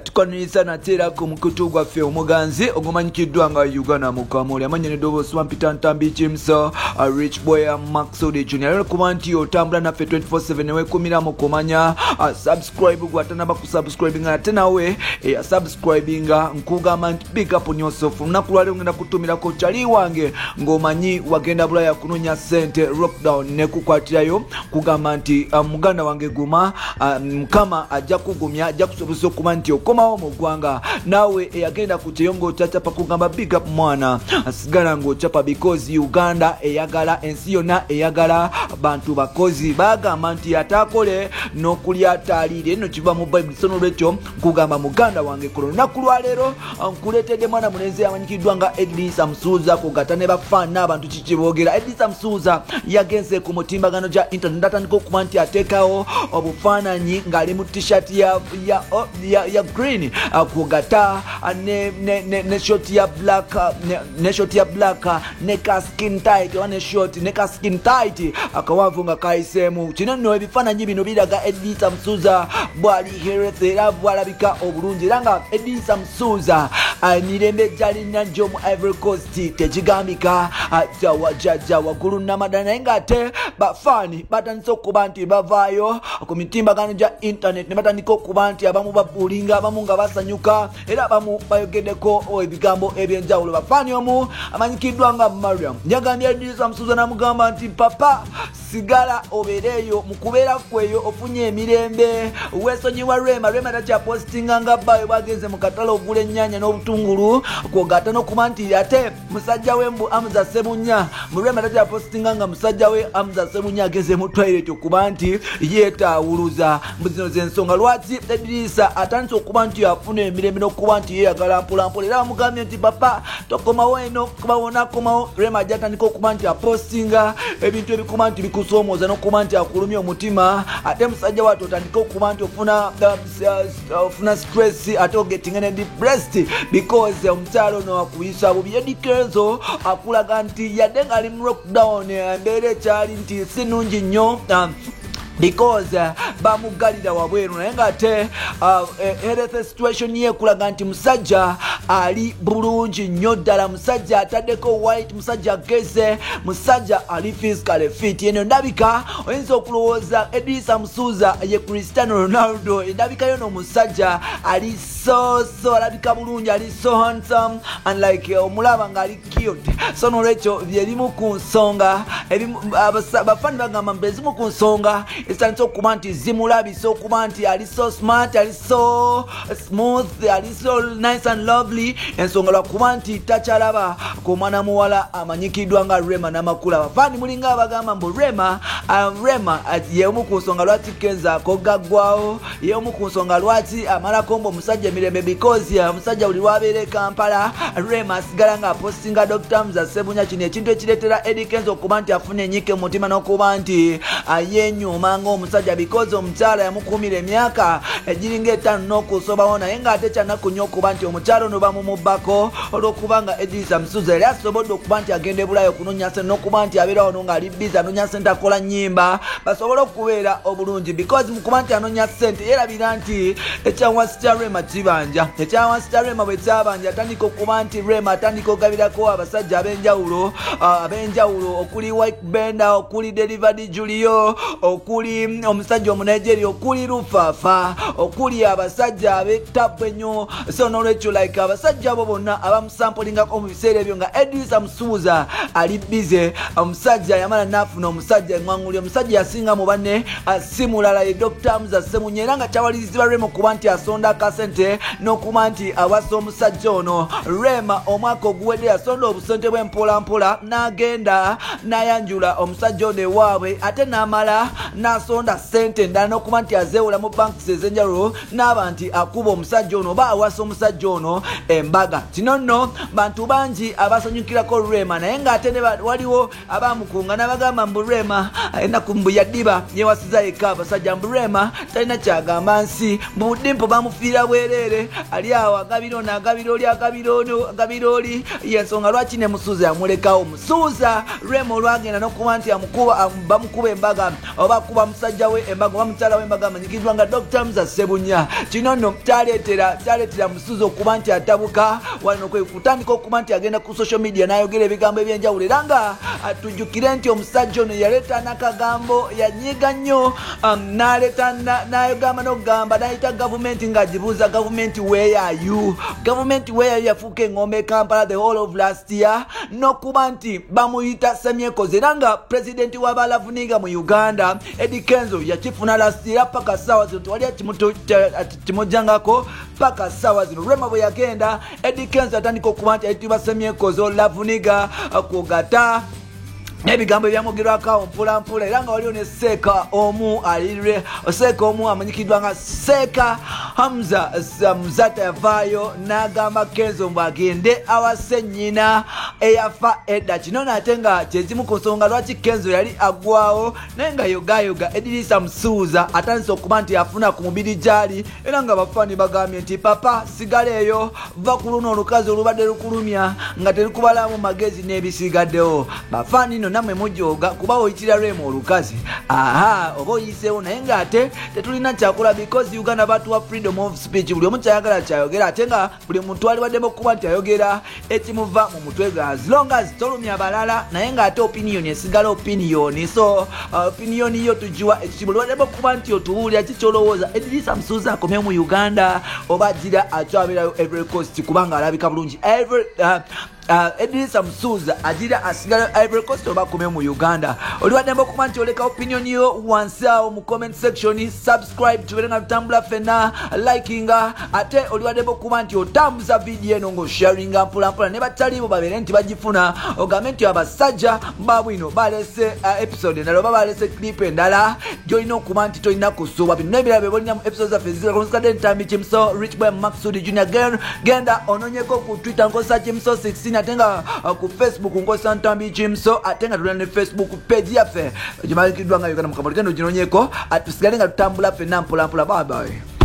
Tukanisa natera ku mukutu gwaffe omuganzi ogumanyikiddwa nga Uganda Mukamuli amanya n'eddoboozi Peter Ntambi Kimso Rich Boy Maxodi Junior era kuba nti otambula naffe 24/7 neweekumira mu kumanya subscribe gwatanaba ku subscribinga ate nawe subscribinga nkugamba nti big up on yourself lunaku lwali ngenda kutumirako kyali wange ng'omanyi wagenda bulaya kunoonya ssente lockdown nekukwatirayo kugamba nti muganda wange guma mukama ajja kugumya ajja kusobozesa okuba nti okomawo mu ggwanga nawe eyagenda ku kyeyongo okyacapa kugamba big up mwana asigala ng'okyapa because Uganda eyagala ensi yonna eyagala bantu bakozi bagamba nti atakole n'okulya ataliire nno kiva mu Bible so n'olwekyo kugamba muganda wange ku lunaku lwaleero nkuleetedde mwana mulenzi amanyikiddwa nga Edlisa Msuuza kugata ne bafaana abantu kikiboogera Edlisa Msuuza yagenze ku mutimbagano gya internet atandika okuba nti ateekawo obufaananyi ng'ali mu t-shirt ya green kugata ne short ya black ne ka skin tight ne short ne ka skin tight akawavu nga kayiseemu kino nno ebifaananyi bino biraga Edlisa Msuuza bwali health era bwalabika obulungi era nga Edlisa Msuuza emirembe gyalina gyo mu Ivory Coast tekigambika jajja waggulu namadala naye ng'ate bafaani batandise okuba nti bavaayo ku mitimbagano gya internet ne batandika okuba nti abamu babuulinga abamu nga basanyuka era abamu bayogeddeko ebigambo ebyenjawulo bafaani omu amanyikiddwa nga Mariam yagambye Edlisa Msuuza namugamba nti papa sigala obeereeyo mu kubeera kweyo ofunye emirembe weesonyiwa Rema takyapostinga nga bbawe bwagenze mu katale ogula ennyaanya n'obutungulu kwogata n'okuba nti ate musajja we mbu Amza Ssebunya mu Rema takyapostinga nga musajja we Amza Ssebunya ageze mu toilet okuba nti yeetaawuluza mu zino z'ensonga lwaki Edlisa atandise okuba nti afuna emirembe n'okuba nti yeeyagala mpolampola era bamugambye nti papa tokomawo eno kubawo nakomawo Rema gyatandika okuba nti apostinga ebintu ebikuba nti bikusoomooza n'okuba nti akulumya omutima ate musajja wati otandika okuba nti ofuna stress ate ogetinga ne depressed because omukyalo ono akuyisa bubi Edikenzo akulaga nti yadde ng'ali mu lockdown embeera ekyali nti si nnungi nnyo because bamugalira wabweru naye ng'ate health situation ye ekulaga nti musajja ali bulungi nnyo ddala musajja ataddeko white musajja ageze musajja ali physically fit eno ndabika oyinza okulowooza Edlisa Msuuza ye Cristiano Ronaldo endabika yono musajja ali so alabika bulungi ali so handsome and like omulaba ng'ali cute so n'olwekyo byerimu ku nsonga bafaani bagamba mbezimu ku nsonga esitandise okuba nti zimulabisa okuba nti ali so smart ali so smooth ali so nice and lovely ensonga lwakuba nti takyalaba ku mwana muwala amanyikiddwa nga Rema n'amakula abafaani mulinga abagamba mbu Rema yeemu ku nsonga lwaki kenzaako gaggwawo yeemu ku nsonga lwaki amalako mbu omusajja emirembe because omusajja buli lwabeera e Kampala Rema asigala nga apostinga Dr. Amza Ssebunya kino ekintu ekireetera Edikenzo okuba nti afuna ennyike mu mutima n'okuba nti yenyuma ng'omusajja because omukyala yamukuumira emyaka egiringa 5 n'okusobawo naye ng'ate kyanaku nnyo okuba nti omukyala ono bamumubbako olw'okuba nga Edlisa Msuuza yali asobodde okuba nti agenda ebulayo okunoonya ssente n'okuba nti abeera wano ng'ali bizi anoonya ssente akola nnyimba basobole okubeera obulungi because mu kuba nti anoonya ssente yeerabira nti ekyawansi kya Rema kibanja ekyawansi kya Rema bwe kyabanja atandika okuba nti Rema atandika okugabirako abasajja ab'enjawulo okuli White Benda okuli Delivered Julio okuli omusajja omunajeria okuli Lufafa okuli abasajja ab'ettapu ennyo so n'olwekyo like abasajja abo bonna abamusampulingako mu biseera ebyo nga Edlisa Msuuza ali bize omusajja yamala n'afuna omusajja engwanguli omusajja yasinga mu banne si mulala ye Dr. Amza Ssebunya era nga kyawalirizibwa Rema okuba nti asonda akasente n'okuba nti awasa omusajja ono Rema omwaka oguwedde yasonda obusente bw'empolampola n'agenda n'ayanjula omusajja ono ewaabwe ate n'amala n'asonda ssente endala n'okuba nti azeewula mu banks ez'enjawulo n'aba nti akuba omusajja ono oba awasa omusajja ono embaga kino nno bantu bangi abasanyukirako Rema naye ng'ate waliwo abamukunga n'abagamba mbu Rema enaku mbu yaddiba yewasiza yekka abasajja mbu Rema talina kyagamba nsi mu budimpo bamufiira bwereere ali awo agabira ono agabira oli agabira oli yensonga lwaki ne Msuuza yamulekawo Msuuza Rema olwagenda n'okuba nti bamukuba embaga oba kuba musajja we embaga mukyala we embaga amanyikidwa nga Dr. Musa Sebunya. Kino nno kyaleetera Musuza okuba nti atabuka wano kwe kutandika okuba nti agenda ku social media n'ayogera ebigambo ebyenjawulo era nga tujjukire nti omusajja ono yaleeta n'akagambo yanyiiga nnyo n'ayogamba n'okugamba n'ayita gavumenti ng'agibuuza gavumenti where are you yafuuka engombe Kampala the whole of last year n'okuba nti bamuyita semyekoze era nga pulezidenti w'abalavuniga mu Uganda Eddie Kenzo yakifuna last year paka ssaawa zino tewali kimujjangako paka ssaawa zino Rema bwe yagenda Eddie Kenzo atandika okuba nti ayitibwa semyekoze lavuniga kugata n'ebigambo ebyamugerwako mpolampola era nga waliwo ne Seeka omu alire Seeka omu amanyikidwa nga Seeka Hamza Muzata yavaayo n'agamba Kenzo mbu agende awase nnyina eyafa edda. Kino nate nga kyezimu ku nsonga lwaki Kenzo yali aggwawo naye nga yogayoga Edrisa Musuuza atandise okuba nti afuna ku mubiri gyali era nga bafaani bagambye nti papa sigala eyo va ku luno olukazi olubadde lukulumya nga terukubalamu magezi n'ebisigaddewo. Bafaani no namwe mujoga kuba oyitira Rema olukazi oba oyiseewo naye ng'ate tetulina kyakola because Uganda batuwa freedom of speech buli omu kyayagala kyayogera ate nga buli muntu aliwaddemu okuba nti ayogera ekimuva mu mutwe gwe as long as tolumya abalala naye ng'ate opinion esigala opinion so opinion yo tugiwa ekitiibwa oliwaddemu okuba nti otuwulira kikyolowooza Edrisa Musuuza akomye mu Uganda oba agira akyabirayo Ivory Coast kubanga alabika bulungi Edrisa Musuuza agira asigala Ivory Coast oba akomye mu Uganda. Oliwaddemu okuba nti oleka opinion yo wansi awo mu comment section, subscribe tubeere nga tutambula ffenna, likinga ate oliwaddemu okuba nti otambuza video eno ng'osharinga mpolampola ne bataliibo babeere nti bagifuna ogambe nti abasajja babwino balese episode endala oba balese clip endala gyolina okuba nti tolina kusuubwa bino n'ebirala bye bolina mu episode zaffe zirakonsikadde Ntambi Kimso Rich Boy Maxud Junior genda ononyeko ku Twitter nkosa Kimso 16 ate nga ku Facebook nkosa Ntambi Kimso ate nga tulina ne Facebook page yaffe gimalikiddwa nga Uganda Mukamuli genda oginonyeko tusigale nga tutambula ffenna mpolampola. Bye bye.